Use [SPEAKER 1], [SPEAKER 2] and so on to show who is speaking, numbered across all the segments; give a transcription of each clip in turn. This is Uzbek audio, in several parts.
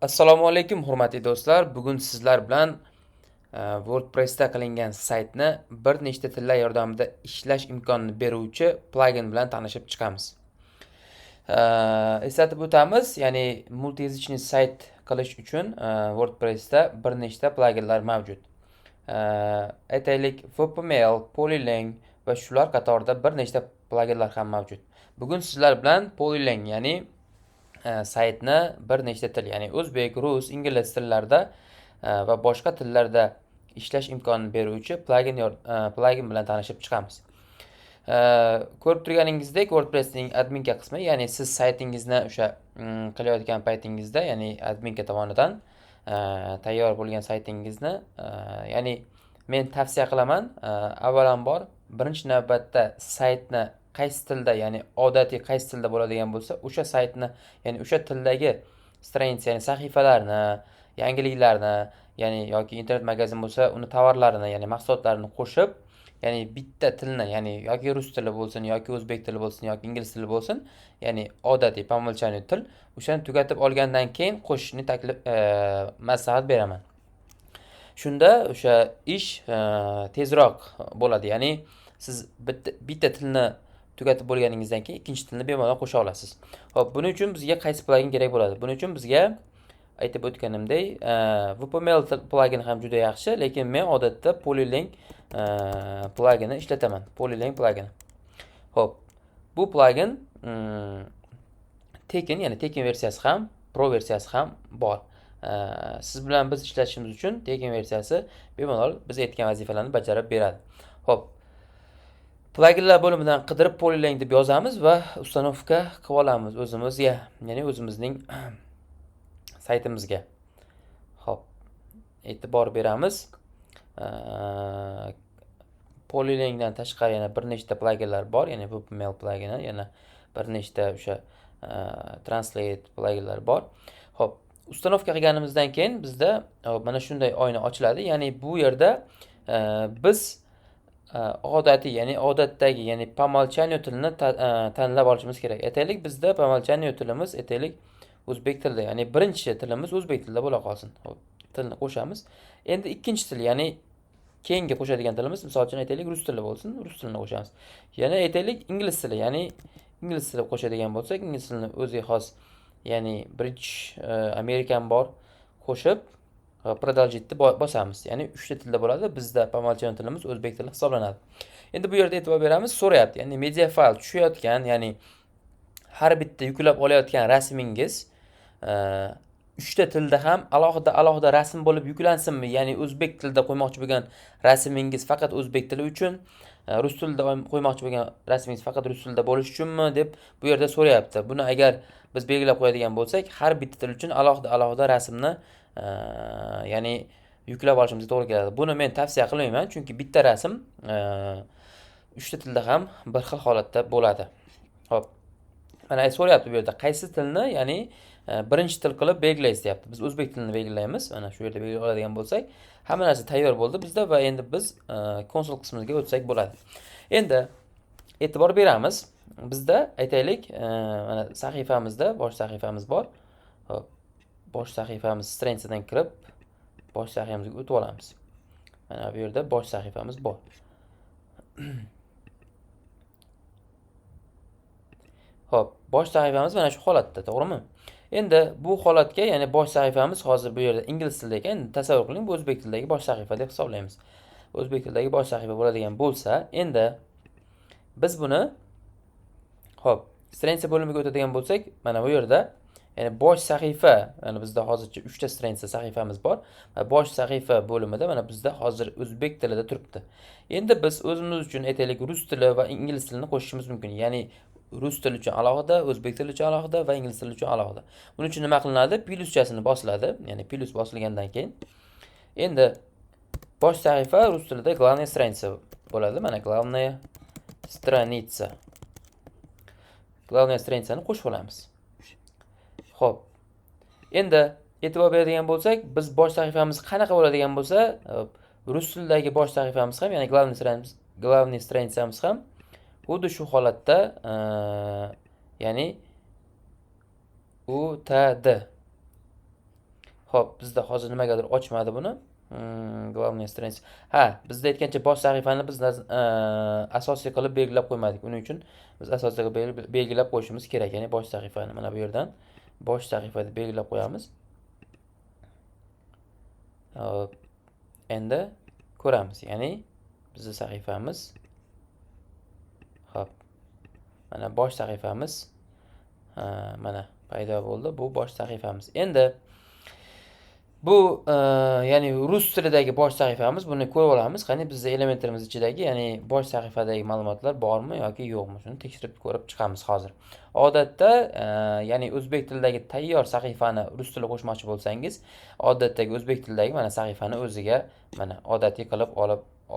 [SPEAKER 1] Assalomu alaykum hurmatli do'stlar. Bugun sizlar bilan WordPressda qilingan saytni bir nechta tillar yordamida ishlash imkonini beruvchi plagin bilan tanishib chiqamiz. Eslatib o'tamiz, ya'ni multiyazычный sayt qilish uchun WordPressda bir nechta plaginlar mavjud. Aytaylik, WPML, Polylang va shular qatorida bir nechta plaginlar ham mavjud. Bugun sizlar bilan Polylang, ya'ni saytni bir nechta til, ya'ni o'zbek, rus, ingliz tillarida va boshqa tillarda ishlash imkonini beruvchi plagin bilan tanishib chiqamiz. Ko'rib turganingizdek, WordPressning adminka qismi, ya'ni siz saytingizni o'sha qilayotgan paytingizda, ya'ni adminka tomonidan tayyor bo'lgan saytingizni, ya'ni men tavsiya qilaman, avvalambor birinchi navbatda saytni qaysi tilda, ya'ni odatiy qaysi tilda bo'ladigan bo'lsa, o'sha saytni, ya'ni o'sha tildagi stranitsa, ya'ni sahifalarni, yangiliklarni, ya'ni yoki internet magazin bo'lsa, uni tovarlarini, ya'ni mahsulotlarini qo'shib, ya'ni bitta tilni, ya'ni yoki rus tili bo'lsin, yoki o'zbek tili bo'lsin, yoki ingliz tili bo'lsin, ya'ni odatiy по умолчанию til, o'shani tugatib olgandan keyin qo'shishni maslahat beraman. Shunda o'sha ish tezroq bo'ladi. Ya'ni siz bitta tilni tugatib bo'lganingizdan keyin ikkinchi tilni bemalol qo'sha olasiz. Xo'p, buning uchun bizga qaysi plagin kerak bo'ladi? Buning uchun bizga aytib o'tganimdek, WPML plagin ham juda yaxshi, lekin men odatda Polylang plagini ishlataman. Polylang plagini. Xo'p, bu plagin tekin, ya'ni tekin versiyasi ham, pro versiyasi ham bor. Siz bilan biz ishlatishimiz uchun tekin versiyasi bemalol biz aytgan vazifalarni bajarib beradi. Xo'p, pluginlar bo'limidan qidirib Polylang deb yozamiz va ustanovka qilib olamiz o'zimizga, ya'ni o'zimizning saytimizga. Xo'p, e'tibor beramiz. Polylangdan tashqari yana bir nechta pluginlar bor, ya'ni WPML plugini, yana bir nechta o'sha translate pluginlar bor. Xo'p, ustanovka qilganimizdan keyin bizda mana shunday oyna ochiladi. Ya'ni bu yerda biz odatiy, ya'ni odatdagi, ya'ni по умолчанию tilni tanlab olishimiz kerak. Aytaylik, bizda по умолчанию tilimiz aytaylik o'zbek tilida, ya'ni birinchi tilimiz o'zbek tilida bo'la qolsin. Xo'p, tilni qo'shamiz. Endi ikkinchi til, ya'ni keyingi qo'shadigan tilimiz, misol uchun aytaylik rus tili bo'lsin, rus tilini qo'shamiz. Yana aytaylik ingliz tili, ya'ni ingliz tili qo'shadigan bo'lsak, ingliz tilini o'ziga xos, ya'ni British American bor, qo'shib продолжить deb bosamiz. Ya'ni 3 ta tilda bo'ladi. Bizda по умолчанию tilimiz o'zbek tili hisoblanadi. Endi bu yerda e'tibor beramiz, so'rayapti. Ya'ni media fayl tushayotgan, ya'ni har bitta yuklab olayotgan rasmingiz 3 ta tilda ham alohida rasm bo'lib yuklansinmi? Ya'ni o'zbek tilida qo'ymoqchi bo'lgan rasmingiz faqat o'zbek tili uchun, rus tilida qo'ymoqchi bo'lgan rasmingiz faqat rus tilida bo'lishi uchunmi deb bu yerda so'rayapti. Buni agar biz belgilab qo'yadigan bo'lsak, har bitta til uchun alohida rasmni ya'ni yuklab olishimizga to'g'ri keladi. Buni men tavsiya qilmayman, chunki bitta rasm 3 ta tilda ham bir xil holatda bo'ladi. Xo'p. Mana so'rayapti bu yerda qaysi tilni, ya'ni birinchi til qilib belgilaysiz deyapti. Biz o'zbek tilini belgilaymiz. Mana shu yerda belgilay oladigan bo'lsak, hamma narsa tayyor bo'ldi bizda va endi biz konsol qismiga o'tsak bo'ladi. Endi e'tibor beramiz. Bizda aytaylik, mana sahifamizda bosh sahifamiz bor. Hop, bosh sahifamiz stranitsadan kirib, bosh sahifamizga o'tib olamiz. Mana bu yerda bosh sahifamiz bor. Xo'p, bosh sahifamiz mana shu holatda, to'g'rimi? Endi bu holatga, ya'ni bosh sahifamiz hozir bu yerda ingliz tilida ekan, tasavvur qiling, bu o'zbek tilidagi bosh sahifa deb hisoblaymiz. O'zbek tilidagi bosh sahifa bo'ladigan bo'lsa, endi biz buni, xo'p, stranitsa bo'limiga o'tadigan bo'lsak, mana bu yerda, ya'ni bosh sahifa, mana bizda hozircha 3 ta stranitsa sahifamiz bor va bosh sahifa bo'limida mana bizda hozir o'zbek tilida turibdi. Endi biz o'zimiz uchun aytaylik rus tili va ingliz tilini qo'shishimiz mumkin. Ya'ni rus tili uchun alohida, o'zbek tili uchun alohida va ingliz tili uchun alohida. Buning uchun nima qilinadi? Plyuschasini bosiladi. Ya'ni plyus bosilgandan keyin endi bosh sahifa rus tilida главная страница bo'ladi. Mana главная страница. Главная страницani qo'shib olamiz. Xo'p. Endi e'tibor beradigan bo'lsak, biz bosh sahifamiz qanaqa bo'ladigan bo'lsa, rus tilidagi bosh sahifamiz ham, ya'ni главный страницamiz ham xuddi shu holatda, ya'ni o'tadi. Xo'p, bizda hozir nimagadir ochmadi buni. Главная страница. Ha, bizda aytgancha bosh sahifani biz asosiy qilib belgilab qo'ymadik. Uning uchun biz asosiy qilib belgilab qo'yishimiz kerak. Ya'ni bosh sahifani mana bu yerdan bosh sahifada belgilab qo'yamiz. Hop, endi ko'ramiz. Ya'ni bizning sahifamiz. Hop. Mana bosh sahifamiz. Mana paydo bo'ldi. Bu bosh sahifamiz. Endi bu ya'ni rus tilidagi bosh sahifamiz. Buni ko'rib olamiz. Qani bizning elementlarimiz ichidagi, ya'ni bosh sahifadagi ma'lumotlar bormi yoki yo'qmi? Shuni tekshirib ko'rib chiqamiz hozir. Odatda ya'ni o'zbek tilidagi tayyor sahifani rus tiliga qo'shmoqchi bo'lsangiz, odatdagi o'zbek tilidagi mana sahifani o'ziga mana odatiy qilib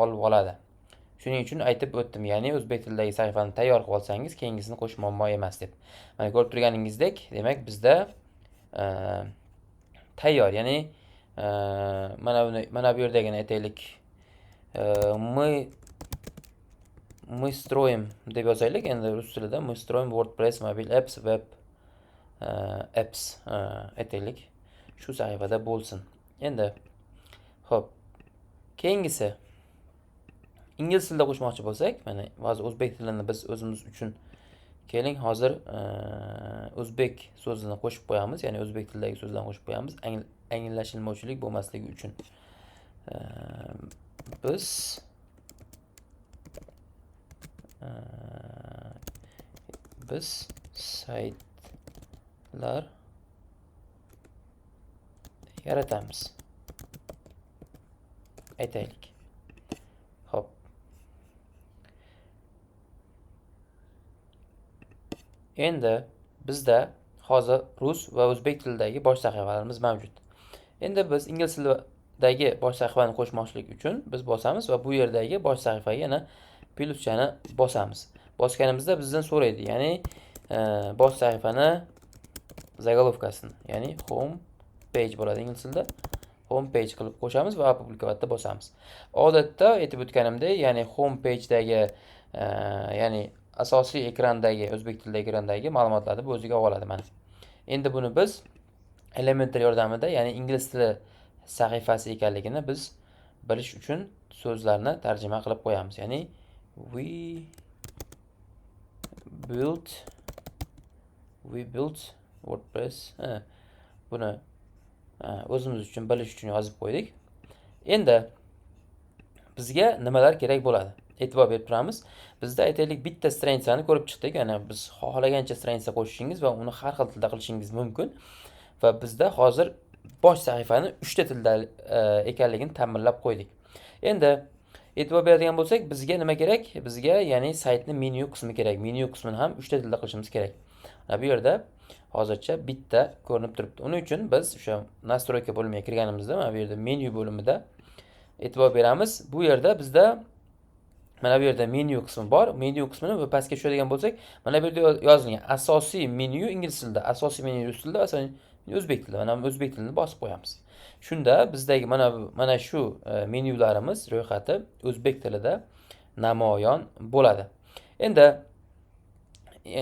[SPEAKER 1] olib oladi. Shuning uchun aytib o'tdim. Ya'ni o'zbek tilidagi sahifani tayyor qilib olsangiz, keyingisini qo'sh muammo emas deb. Mana ko'rib turganingizdek, demak bizda tayyor, ya'ni mana bu yerdagina aytaylik, мы строим deb yozaylik. Endi rus tilida мы строим WordPress mobil apps, web apps aytaylik. Shu sahifada bo'lsin. Endi xo'p, keyingisi ingliz tilida qo'shmoqchi bo'lsak, mana hozir o'zbek tilini biz o'zimiz uchun keling hozir o'zbek so'zini qo'shib qo'yamiz, ya'ni o'zbek tilidagi so'zlarni qo'shib qo'yamiz, anglashilmovchilik bo'lmasligi uchun. Biz saytlar yaratamiz aytaylik. Hop. Endi bizda hozir rus va o'zbek tilidagi bosh sahifalarimiz mavjud. Endi biz ingliz tilidagi bosh sahifani qo'shmoqchilik uchun biz bosamiz va bu yerdagi bosh sahifaga yana plyuschani bosamiz. Bosganimizda bizdan so'raydi, ya'ni bosh sahifani zagolovkasini, ya'ni home page bo'ladi ingliz tilida. Home page qilib qo'shamiz va opublikovatda bosamiz. Odatda aytib o'tganimdek, ya'ni home page'dagi ya'ni asosiy ekrandagi, o'zbek tilidagi ekrandagi ma'lumotlarni bu o'ziga oladi mana. Endi buni biz Elementor yordamida, ya'ni ingliz tili sahifasi ekanligini biz bilish uchun so'zlarni tarjima qilib qo'yamiz. Ya'ni we built WordPress. Buni o'zimiz uchun bilish uchun yozib qo'ydik. Endi bizga nimalar kerak bo'ladi? E'tibor berib turamiz. Bizda aytaylik bitta stranitsani ko'rib chiqdik. Ya'ni biz xohlagancha stranitsa qo'shishingiz va uni har xil tilda qilishingiz mumkin. Va bizda hozir bosh sahifani 3 ta tilda ekanligini ta'minlab qo'ydik. Endi e'tibor beradigan bo'lsak, bizga nima kerak? Bizga ya'ni saytni menyu qismi kerak. Menyu qismini ham 3 ta tilda qilishimiz kerak. Mana bu yerda hozircha bitta ko'rinib turibdi. Uning uchun biz o'sha настройка bo'limiga kirganimizda mana bu yerda menyu bo'limida e'tibor beramiz. Bu yerda bizda mana bu yerda menyu qismi bor. Menyu qismini va pastga tushadigan bo'lsak, mana bu yerda yozilgan asosiy menyu ingliz tilida, asosiy menyu rus tilida, asosiy o'zbek tilida. Mana o'zbek tilini bosib qo'yamiz. Shunda bizdagi mana shu menyularimiz ro'yxati o'zbek tilida namoyon bo'ladi. Endi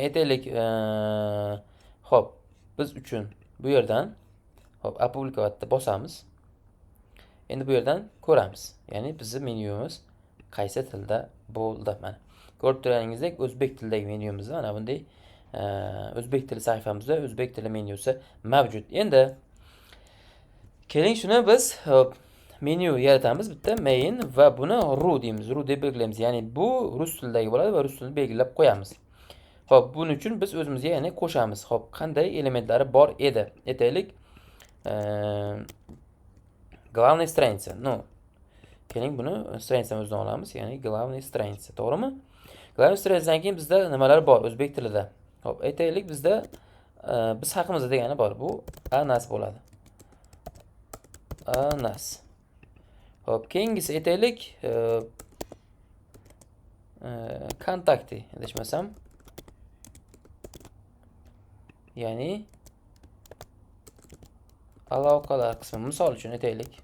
[SPEAKER 1] aytaylik, xo'p, biz uchun bu yerdan xo'p, opublikovatda bosamiz. Endi bu yerdan ko'ramiz. Ya'ni bizning menyumiz qaysi tilda bo'ldi mana. Ko'rib turganingizdek, o'zbek tilidagi menyumizda mana bunday o'zbek tili sahifamizda o'zbek tili menyusi mavjud. Endi keling shuni biz menyu yaratamiz, bitta main, va buni ru deymiz. Ru deb belgilaymiz. Ya'ni bu rus tilidagi bo'ladi va rus tilini belgilab qo'yamiz. Xo'p, buning uchun biz o'zimizga ya'ni qo'shamiz. Xo'p, qanday elementlari bor edi? Aytaylik, главная страница. Keling buni stranitsamizni olamiz, ya'ni главная страница, to'g'rimi? Главная страницаdan keyin bizda nimalar bor o'zbek tilida? Xo'p, aytaylik bizda biz haqimizda degani bor. Bu anas bo'ladi. Anas. Xo'p, keyingisi aytaylik kontakti, adashmasam. Ya'ni aloqalar qismi, misol uchun aytaylik.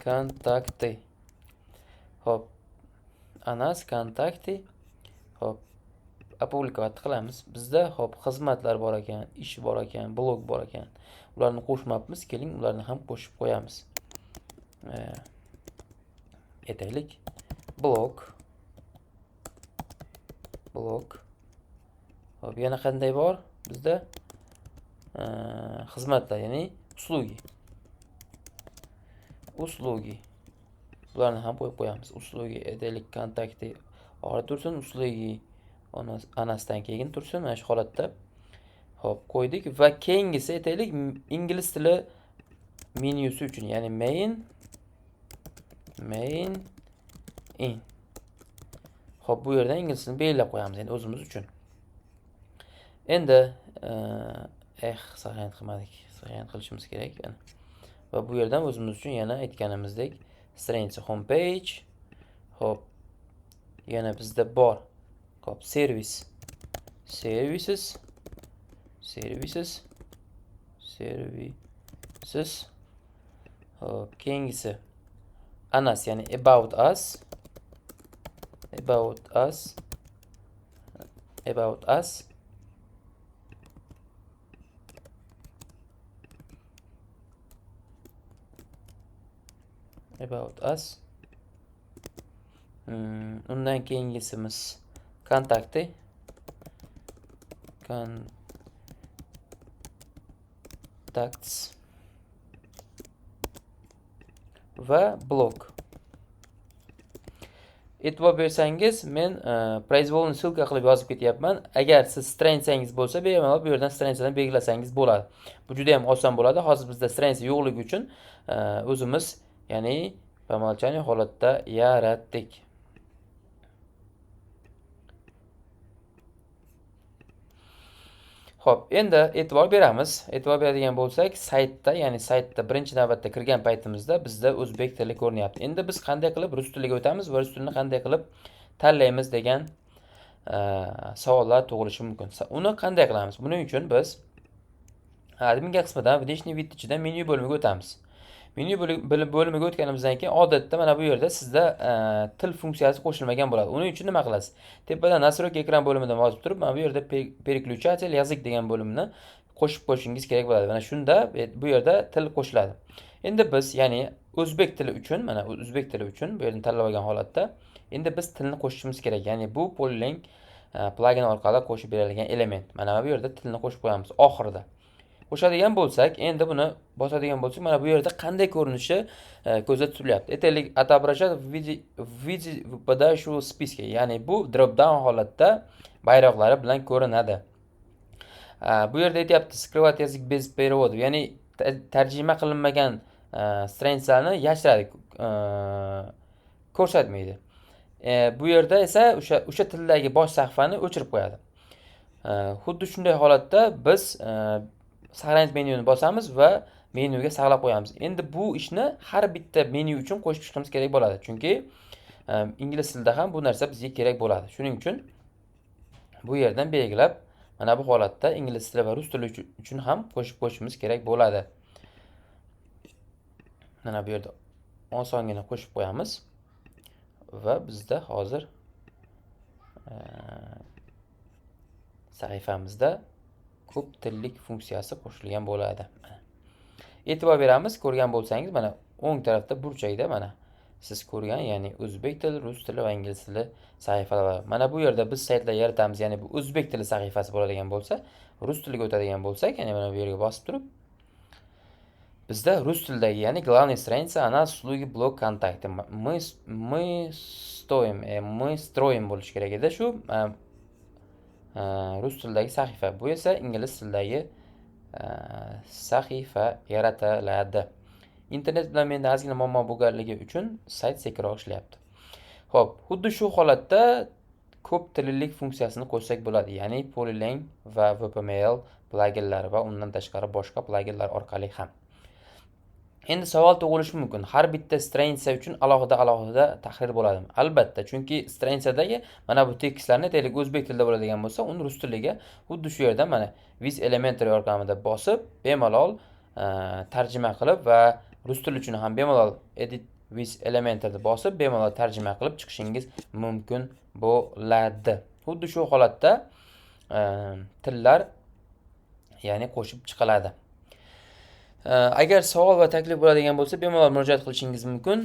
[SPEAKER 1] Kontakti. Hop. Anas kontakti. Hop. opublikovать qilamiz. Bizda hop xizmatlar bor ekan, ish bor ekan, blog bor ekan. Ularni qo'shmabmiz. Keling, ularni ham qo'shib qo'yamiz. Aytaylik, blog. Hop, yana qanday bor? Bizda xizmatlar, ya'ni uslugi. Bularni ham qo'yib qo'yamiz. Uslugi aytaylik, kontakti ora tursin, uslugi anasidan keyin tursin. Mana shu holatda hop qo'ydik va keyingisi aytaylik ingliz tili menyusi uchun, ya'ni main in. Hop, bu yerdan ingliz tilini belgilab qo'yamiz, endi o'zimiz uchun. Endi saqlanib qilmadik. Saqlanib qilishimiz kerak. Va bu yerdan o'zimiz uchun yana aytganimizdek stranitsa homepage. Hop, yana bizda bor. Hop, services. Hop, keyingisi anas, ya'ni about us. Undan keyingisimiz kontakti. Contacts va blog. E'tibor bersangiz, men произвольный ссылка qilib yozib ketyapman. Agar siz stranitsangiz bo'lsa, bemalol bu yerdan stranitsadan belgilasangiz bo'ladi. Bu juda ham oson bo'ladi. Hozir bizda stranitsa yo'qligi uchun o'zimiz, ya'ni bemalolchani holatda yaratdik. Xo'p, endi e'tibor beramiz. E'tibor beradigan bo'lsak, saytda birinchi navbatda kirgan paytimizda bizda o'zbek tili ko'rinyapti. Endi biz qanday qilib rus tiliga o'tamiz va rus tilini qanday qilib tanlaymiz degan savollar tug'ilishi mumkin. Uni qanday qilamiz? Buning uchun biz admin qismidan внешний вид ichidan menyu bo'limiga o'tamiz. Menyu bo'limiga o'tganimizdan keyin odatda mana bu yerda sizda til funksiyasi qo'shilmagan bo'ladi. Uning uchun nima qilasiz? Tepadan настройки ekran bo'limidan yozib turib, mana bu yerda переключатель язык degan bo'limni qo'shib qo'yishingiz kerak bo'ladi. Mana shunda bu yerda til qo'shiladi. Endi biz, ya'ni o'zbek tili uchun, mana o'zbek tili uchun bu yerni tanlab olgan holatda endi biz tilni qo'shishimiz kerak. Ya'ni bu Polylang plagin orqali qo'shib berilgan element. Mana bu yerda tilni qo'shib qo'yamiz oxirida. Qo'shadigan bo'lsak, endi buni bosadigan bo'lsak, mana bu yerda qanday ko'rinishi ko'zda tutilyapti. Aytaylik, отображать в виде выпадающего списка. Ya'ni bu drop down holatda bayroqlari bilan ko'rinadi. Bu yerda aytyapti скрывать язык без перевода. Ya'ni tarjima qilinmagan stranitsalarni yashiradi, ko'rsatmaydi. Bu yerda esa o'sha tildagi bosh sahifani o'chirib qo'yadi. Xuddi shunday holatda biz saqlanish menyuni bosamiz va menyuga saqlab qo'yamiz. Endi bu ishni har bitta menyu uchun qo'shib chiqishimiz kerak bo'ladi. Chunki ingliz tilida ham bu narsa bizga kerak bo'ladi. Shuning uchun bu yerdan belgilab, mana bu holatda ingliz tili va rus tili uchun ham qo'shib qo'yishimiz kerak bo'ladi. Mana bu yerda osongina qo'shib qo'yamiz va bizda hozir sahifamizda ko'p tillik funksiyasi qo'shilgan bo'ladi. E'tibor beramiz, ko'rgan bo'lsangiz, mana o'ng tarafda burchakda mana siz ko'rgan, ya'ni o'zbek tili, rus tili va ingliz tili sahifalar. Mana bu yerda biz saytlar yaratamiz, ya'ni bu o'zbek tili sahifasi bo'ladigan bo'lsa, rus tiliga o'tadigan bo'lsak, ya'ni mana bu yerga bosib turib, bizda rus tilidagi, ya'ni главная страница, она услуги блок контакты. Мы строим bo'lish kerak edi shu rus tilidagi sahifa. Bu esa ingliz tilidagi sahifa yaratiladi. Internet bilan menda ozgina muammo bo'lganligi uchun sayt sekinroq ishlayapti. Xo'p, xuddi shu holatda ko'p tillilik funksiyasini qo'shsak bo'ladi, ya'ni Polylang va VPML pluginlari va undan tashqari boshqa pluginlar orqali ham. Endi savol tug'ilishi mumkin. Har bitta stranitsa uchun alohida tahrir bo'ladimi? Albatta, chunki stranitsadagi mana bu tekstlarni aytaylik o'zbek tilida bo'ladigan bo'lsa, uni rus tiliga xuddi shu yerdan mana Viz Elementary yordamida bosib, bemalol tarjima qilib va rus tili uchun ham bemalol Edit with Elementary bosib, bemalol tarjima qilib chiqishingiz mumkin bo'ladi. Xuddi shu holatda tillar ya'ni qo'shib chiqiladi. Agar savol va taklif bo'ladigan bo'lsa, bemalol murojaat qilishingiz mumkin.